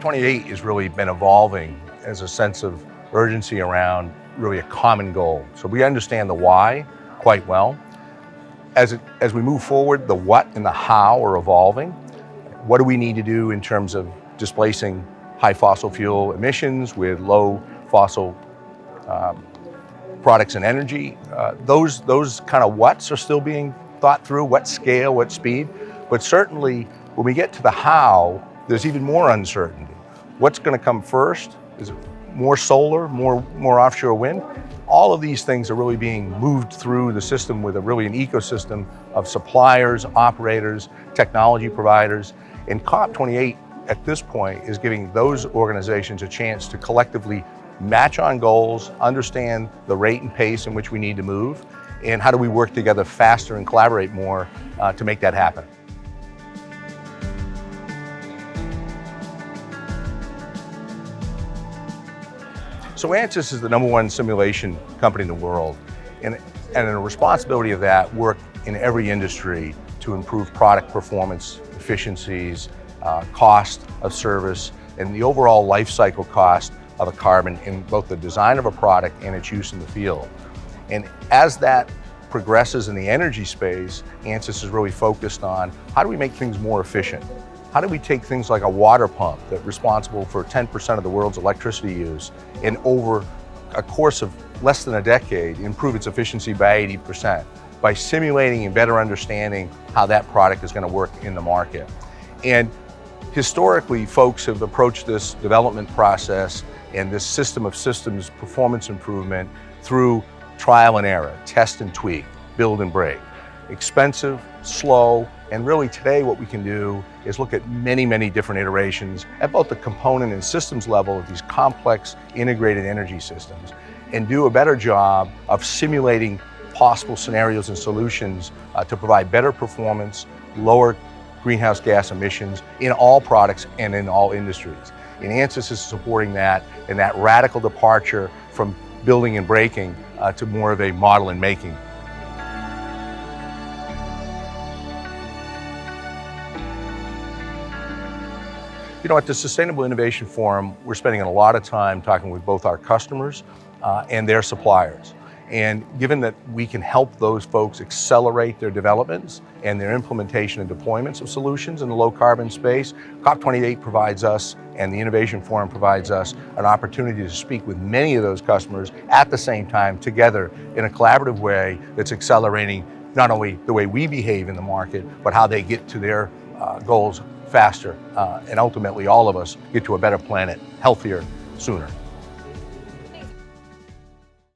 COP28 has really been evolving as a sense of urgency around really a common goal. So we understand the why quite well. As we move forward, the what and the how are evolving. What do we need to do in terms of displacing high fossil fuel emissions with low fossil products and energy? Those kind of whats are still being thought through, what scale, what speed. But certainly when we get to the how, there's even more uncertainty. What's going to come first? Is it more solar, more offshore wind? All of these things are really being moved through the system with an ecosystem of suppliers, operators, technology providers. And COP28 at this point is giving those organizations a chance to collectively match on goals, understand the rate and pace in which we need to move, and how do we work together faster and collaborate more to make that happen. So Ansys is the #1 simulation company in the world, and the responsibility of that work in every industry to improve product performance, efficiencies, cost of service, and the overall life cycle cost of a carbon in both the design of a product and its use in the field. And as that progresses in the energy space, Ansys is really focused on how do we make things more efficient? How do we take things like a water pump that's responsible for 10% of the world's electricity use and over a course of less than a decade improve its efficiency by 80% by simulating and better understanding how that product is going to work in the market. And historically, folks have approached this development process and this system of systems performance improvement through trial and error, test and tweak, build and break. Expensive, slow, and really today what we can do is look at many different iterations at both the component and systems level of these complex integrated energy systems and do a better job of simulating possible scenarios and solutions to provide better performance, lower greenhouse gas emissions in all products and in all industries. And Ansys is supporting that and that radical departure from building and breaking to more of a model and making. You know, at the Sustainable Innovation Forum, we're spending a lot of time talking with both our customers and their suppliers. And given that we can help those folks accelerate their developments and their implementation and deployments of solutions in the low carbon space, COP28 provides us and the Innovation Forum provides us an opportunity to speak with many of those customers at the same time together in a collaborative way that's accelerating not only the way we behave in the market, but how they get to their goals faster, and ultimately all of us get to a better planet, healthier, sooner.